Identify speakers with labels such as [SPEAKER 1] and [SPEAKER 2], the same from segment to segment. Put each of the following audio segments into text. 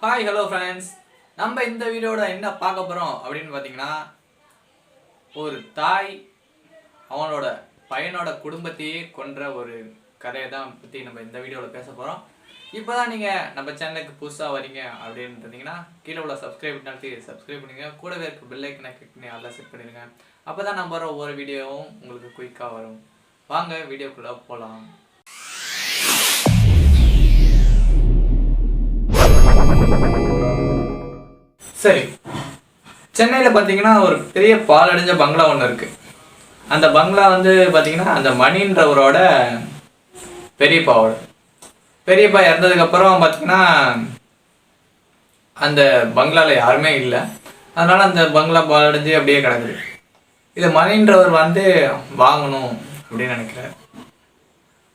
[SPEAKER 1] Hi hello friends, நம்ம இந்த வீடியோட என்ன பார்க்க போகிறோம் அப்படின்னு பார்த்தீங்கன்னா, ஒரு தாய் அவனோட பையனோட குடும்பத்தையே கொன்ற ஒரு கதையை தான் பற்றி நம்ம இந்த வீடியோவில் பேச போகிறோம். இப்போ தான் நீங்கள் நம்ம சேனலுக்கு புதுசாக வரீங்க அப்படின்னு இருந்தீங்கன்னா கீழே உள்ள சப்ஸ்கிரைப் பண்ணுங்க. கூடவே இருக்க பெல் ஐக்கனை கிளிக் பண்ணி அதெல்லாம் செட் பண்ணிடுங்க. அப்போ தான் நம்ம வர ஒவ்வொரு வீடியோவும் உங்களுக்கு குயிக்காக வரும். வாங்க வீடியோக்குள்ளே போகலாம். சரி, சென்னையில் பார்த்தீங்கன்னா ஒரு பெரிய பாலடைஞ்ச பங்களா ஒன்று இருக்குது. அந்த பங்களா வந்து பார்த்தீங்கன்னா அந்த மணின்றவரோட பெரியப்பா இறந்ததுக்கப்புறம் பார்த்தீங்கன்னா அந்த பங்களாவில் யாருமே இல்லை. அதனால் அந்த பங்களா பாலடைஞ்சு அப்படியே கிடக்குது. இதை மணின்றவர் வந்து வாங்கணும் அப்படின்னு நினைக்கிறார்.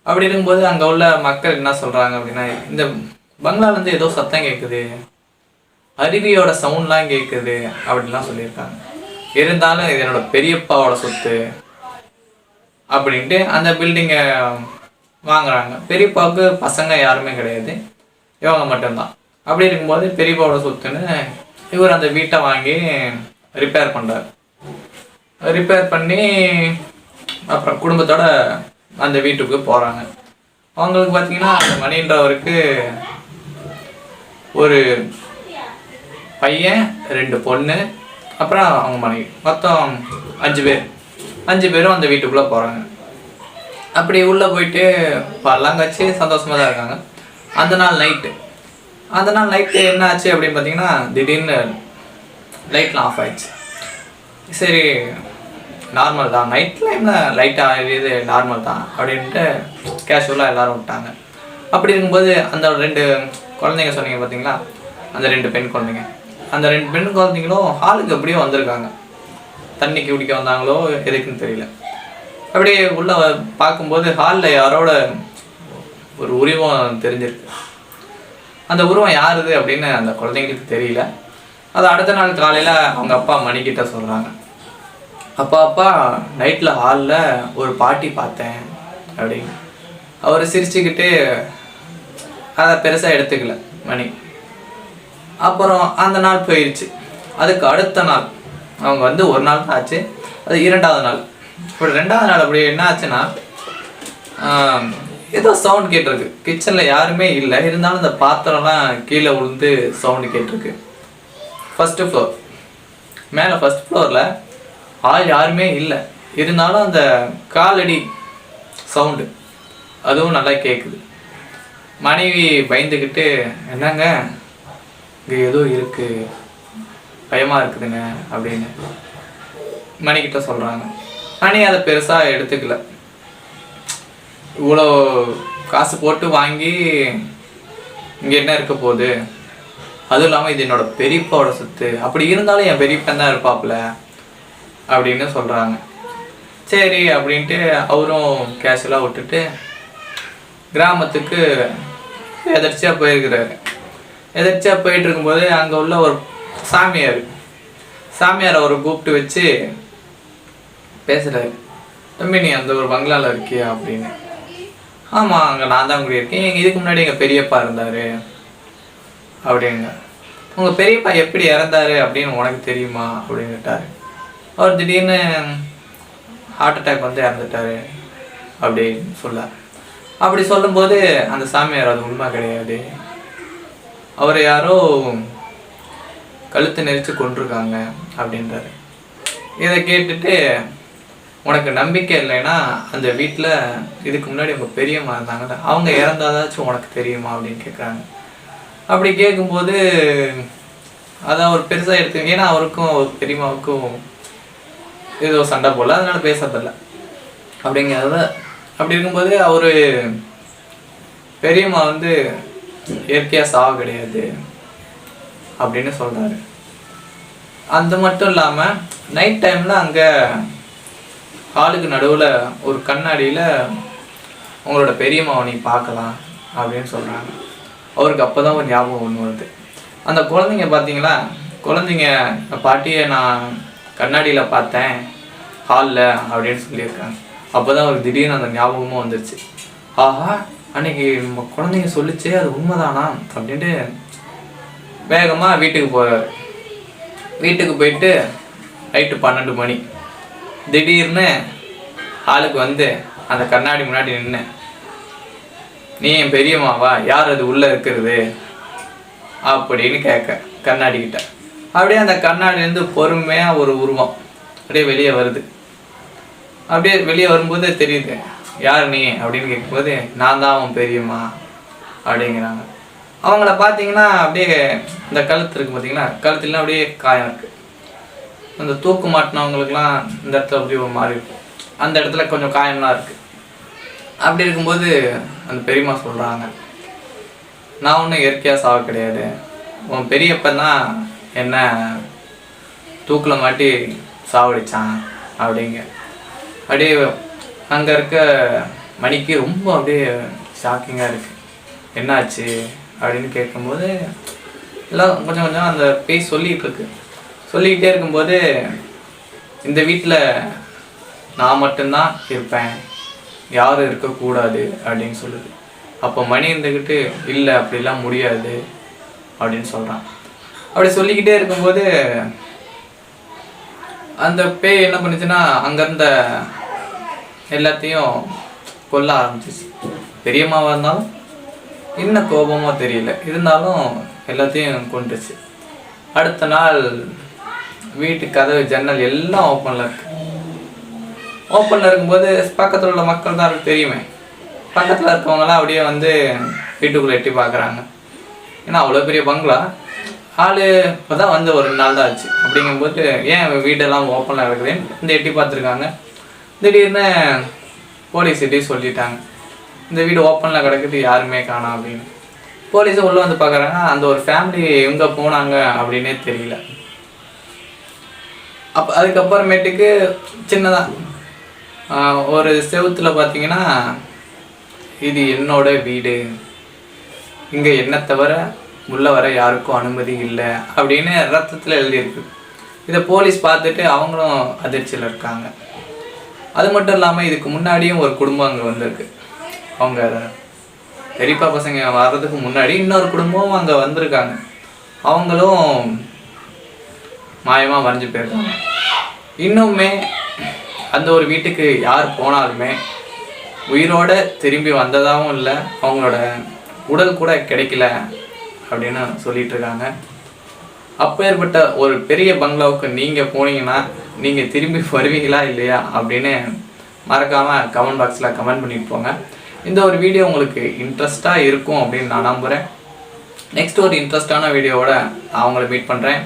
[SPEAKER 1] அப்படி இருக்கும்போது அங்கே உள்ள மக்கள் என்ன சொல்கிறாங்க அப்படின்னா, இந்த பங்களாலேருந்து ஏதோ சத்தம் கேட்குது, அருவியோட சவுண்ட்லாம் கேட்குது அப்படின்லாம் சொல்லியிருக்காங்க. இருந்தாலும் இது என்னோட பெரியப்பாவோட சொத்து அப்படின்ட்டு அந்த பில்டிங்கை வாங்குறாங்க. பெரியப்பாவுக்கு பசங்க யாருமே கிடையாது, இவங்க மட்டும்தான். அப்படி இருக்கும்போது பெரியப்பாவோட சொத்துன்னு இவர் அந்த வீட்டை வாங்கி ரிப்பேர் பண்ணுறார். ரிப்பேர் பண்ணி அப்புறம் குடும்பத்தோட அந்த வீட்டுக்கு போகிறாங்க. அவங்களுக்கு பார்த்தீங்கன்னா அந்த மணின்றவருக்கு ஒரு பையன், 2 பொண்ணு, அப்புறம் அவங்க மனைவி, மொத்தம் 5 பேரும் அந்த வீட்டுக்குள்ளே போகிறாங்க. அப்படி உள்ளே போயிட்டு பல்லாம் கட்சி சந்தோஷமாக தான் இருக்காங்க. அந்த நாள் நைட்டு என்ன ஆச்சு அப்படின்னு பார்த்தீங்கன்னா, திடீர்னு லைட்லாம் ஆஃப் ஆயிடுச்சு. சரி, நார்மல் தான், நைட் டைமில் லைட்டாக இது நார்மல் தான் அப்படின்ட்டு கேஷுவலாக எல்லோரும் விட்டாங்க. அப்படி இருக்கும்போது அந்த 2 குழந்தைங்க சொன்னீங்க பார்த்தீங்களா, அந்த 2 பெண் குழந்தைங்க, அந்த 2 பெண் குழந்தைங்களும் ஹாலுக்கு அப்படியே வந்திருக்காங்க. தண்ணிக்கு குடிக்க வந்தாங்களோ எதுக்குன்னு தெரியல. அப்படியே உள்ளே பார்க்கும்போது ஹாலில் யாரோட ஒரு உருவம் தெரிஞ்சிருக்கு. அந்த உருவம் யாருது அப்படின்னு அந்த குழந்தைங்களுக்கு தெரியல. அது அடுத்த நாள் காலையில் அவங்க அப்பா மணிக்கிட்ட சொல்கிறாங்க, அப்பா நைட்டில் ஹாலில் ஒரு பாட்டி பார்த்தேன் அப்படின்னு. அவர் சிரிச்சுக்கிட்டு அதை பெருசாக எடுத்துக்கல மணி. அப்புறம் அந்த நாள் போயிடுச்சு. அதுக்கு அடுத்த நாள் அவங்க வந்து ஒரு நாள் தான் ஆச்சு, அது 2வது நாள். இப்போ 2வது நாள் அப்படி என்ன ஆச்சுன்னா, ஏதோ சவுண்ட் கேட்டிருக்கு. கிச்சனில் யாருமே இல்லை, இருந்தாலும் அந்த பாத்திரம்லாம் கீழே விழுந்து சவுண்டு கேட்டிருக்கு. ஃபஸ்ட்டு ஃப்ளோர் மேலே, ஃபஸ்ட் ஃப்ளோரில் ஆள் யாருமே இல்லை, இருந்தாலும் அந்த காலடி சவுண்டு அதுவும் நல்லா கேட்குது. மனைவி பயந்துக்கிட்டு, என்னங்க இங்கே ஏதோ இருக்குது, பயமாக இருக்குதுங்க அப்படின்னு மணிக்கிட்ட சொல்கிறாங்க. மணி அதை பெருசாக எடுத்துக்கல. இவ்வளோ காசு போட்டு வாங்கி இங்கே என்ன இருக்க போகுது, அதுவும் இல்லாமல் இது என்னோட பெரியப்பாவோட சொத்து, அப்படி இருந்தாலும் என் பெரியப்பன் தான் இருப்பாப்புல அப்படின்னு சொல்கிறாங்க. சரி அப்படின்ட்டு அவரும் கேஷுவலாக விட்டுட்டு கிராமத்துக்கு எதர்ச்சியாக போயிருக்கிறாரு. எதர்ச்சியாக போயிட்டு இருக்கும்போது அங்கே உள்ள ஒரு சாமியார் அவரை கூப்பிட்டு வச்சு பேசுகிறாரு. தம்பி, நீ அந்த ஒரு பங்களாவில் இருக்கியா அப்படின்னு. ஆமாம், அங்கே நான் தான் குடியிருக்கேன், இதுக்கு முன்னாடி எங்கள் பெரியப்பா இருந்தார் அப்படிங்க. உங்கள் பெரியப்பா எப்படி இறந்தாரு அப்படின்னு உனக்கு தெரியுமா அப்படின்னு கேட்டார். அவர் திடீர்னு ஹார்ட் அட்டாக் வந்து இறந்துட்டாரு அப்படின்னு சொல்லார். அப்படி சொல்லும்போது அந்த சாமியார் அது உண்மை கிடையாது, அவரை யாரோ கழுத்து நெரிச்சு கொண்டிருக்காங்க அப்படின்றாரு. இதை கேட்டுட்டு, உனக்கு நம்பிக்கை இல்லைன்னா அந்த வீட்டில் இதுக்கு முன்னாடி உங்கள் பெரியம்மா இருந்தாங்க, அவங்க இறந்தாதாச்சும் உனக்கு தெரியுமா அப்படின்னு கேட்குறாங்க. அப்படி கேட்கும்போது அதை அவர் பெருசாக எடுத்து, ஏன்னா அவருக்கும் பெரியம்மாவுக்கும் ஏதோ சண்டை போடல, அதனால பேசுறதில்ல அப்படிங்கிறத. அப்படி இருக்கும்போது அவர் பெரியம்மா வந்து இயற்கையாக சாவு கிடையாது அப்படின்னு சொல்கிறாரு. அது மட்டும் இல்லாமல் நைட் டைமில் அங்கே ஹாலுக்கு நடுவில் ஒரு கண்ணாடியில் உங்களோட பெரியம்மாவை நீ பார்க்கலாம் அப்படின்னு சொல்கிறாங்க. அவருக்கு அப்போ தான் ஒரு ஞாபகம் ஒன்று வருது. அந்த குழந்தைங்க பார்த்தீங்களா, குழந்தைங்க பாட்டியை நான் கண்ணாடியில் பார்த்தேன் ஹாலில் அப்படின்னு சொல்லியிருக்காங்க. அப்போ தான் அவருக்கு திடீர்னு அந்த ஞாபகமும் வந்துருச்சு. ஆஹா, அன்னைக்கு நம்ம குழந்தைங்க சொல்லிச்சே அது உண்மைதானா அப்படின்ட்டு வேகமாக வீட்டுக்கு போகிறாரு. வீட்டுக்கு போயிட்டு நைட்டு 12 மணி திடீர்னு ஆளுக்கு வந்து அந்த கண்ணாடி முன்னாடி நின்று, நீ என் பெரியம்மாவா, யார் அது உள்ளே இருக்கிறது அப்படின்னு கேட்க கண்ணாடிக்கிட்ட. அப்படியே அந்த கண்ணாடிலேருந்து பொறுமையாக ஒரு உருவம் அப்படியே வெளியே வருது. அப்படியே வெளியே வரும்போது தெரியுது, யார் நீ அப்படின்னு கேட்கும்போது, நான் தான் அவன் பெரியம்மா அப்படிங்கிறாங்க. அவங்கள பார்த்தீங்கன்னா அப்படியே இந்த கழுத்து இருக்குது பார்த்தீங்கன்னா, கழுத்துலாம் அப்படியே காயம் இருக்குது. அந்த தூக்கு மாட்டினவங்களுக்குலாம் இந்த இடத்துல அப்படியே ஒரு மாதிரி இருக்கும், அந்த இடத்துல கொஞ்சம் காயம்லாம் இருக்குது. அப்படி இருக்கும்போது அந்த பெரியம்மா சொல்கிறாங்க, நான் ஒன்றும் இயற்கையாக சாவ கிடையாது, உன் பெரியப்பன் தான் என்ன தூக்கில் மாட்டி சாவடிச்சான் அப்படிங்க. அப்படியே அங்கே இருக்க மணிக்கு ரொம்ப அப்படியே ஷாக்கிங்காக இருக்குது. என்னாச்சு அப்படின்னு கேட்கும்போது எல்லாம் கொஞ்சம் கொஞ்சம் அந்த பேய் சொல்லிக்கிட்டே இருக்கும்போது, இந்த வீட்டில் நான் மட்டும்தான் இருப்பேன், யாரும் இருக்கக்கூடாது அப்படின்னு சொல்லுது. அப்போ மணி இருந்துக்கிட்டு, இல்லை அப்படிலாம் முடியாது அப்படின்னு சொல்கிறான். அப்படி சொல்லிக்கிட்டே இருக்கும்போது அந்த பேய் என்ன பண்ணுச்சுன்னா அங்கேருந்த எல்லாத்தையும் கொல்ல ஆரம்பிச்சிச்சு. பெரியம்மாவாக இருந்தாலும் என்ன கோபமோ தெரியல, இருந்தாலும் எல்லாத்தையும் கொண்டுச்சு. அடுத்த நாள் வீட்டு கதவு ஜன்னல் எல்லாம் ஓப்பனில் இருக்கு. ஓப்பனில் இருக்கும்போது பக்கத்தில் உள்ள மக்கள் தான் அவருக்கு தெரியுமே, பக்கத்தில் இருக்கவங்களாம் அப்படியே வந்து வீட்டுக்குள்ளே எட்டி பார்க்குறாங்க. ஏன்னா அவ்வளோ பெரிய பங்களா, ஆள் இப்போ தான் வந்து ஒரு 2 நாள் தான் ஆச்சு. அப்படிங்கும்போது ஏன் வீடெல்லாம் ஓப்பனில் இருக்குதுன்னு இந்த எட்டி பார்த்துருக்காங்க. திடீர்னு போலீஸ் எட்டி சொல்லிட்டாங்க, இந்த வீடு ஓப்பனில் கிடக்குது, யாருமே காணோம் அப்படின்னு. போலீஸும் உள்ளே வந்து பார்க்குறாங்க, அந்த ஒரு ஃபேமிலி எங்கே போனாங்க அப்படின்னே தெரியல. அதுக்கப்புறமேட்டுக்கு சின்னதாக ஒரு செவுத்தில் பார்த்தீங்கன்னா, இது என்னோட வீடு, இங்கே என்ன தவிர உள்ளே வர யாருக்கும் அனுமதி இல்லை அப்படின்னு ரத்தத்தில் எழுதியிருக்கு. இதை போலீஸ் பார்த்துட்டு அவங்களும் அதிர்ச்சியில் இருக்காங்க. அது மட்டும் இல்லாமல் இதுக்கு முன்னாடியும் ஒரு குடும்பம் அங்கே வந்திருக்கு. அவங்க பெரியப்பா பசங்க வர்றதுக்கு முன்னாடி இன்னொரு குடும்பம் அங்கே வந்திருக்காங்க. அவங்களும் மாயமாக மறைஞ்சு போயிருக்காங்க. இன்னுமே அந்த ஒரு வீட்டுக்கு யார் போனாலுமே உயிரோட திரும்பி வந்ததாகவும் இல்லை, அவங்களோட உடல் கூட கிடைக்கல அப்படின்னு சொல்லிட்டு இருக்காங்க. அப்பேற்பட்ட ஒரு பெரிய பங்களாவுக்கு நீங்கள் போனீங்கன்னா நீங்கள் திரும்பி வருவீங்களா இல்லையா அப்படின்னு மறக்காமல் கமெண்ட் பாக்ஸில் கமெண்ட் பண்ணிட்டு போங்க. இந்த ஒரு வீடியோ உங்களுக்கு இன்ட்ரெஸ்ட்டாக இருக்கும் அப்படின்னு நான் நம்புகிறேன். நெக்ஸ்ட் ஒரு இன்ட்ரெஸ்டான வீடியோவோட நான் உங்களை மீட் பண்ணுறேன்.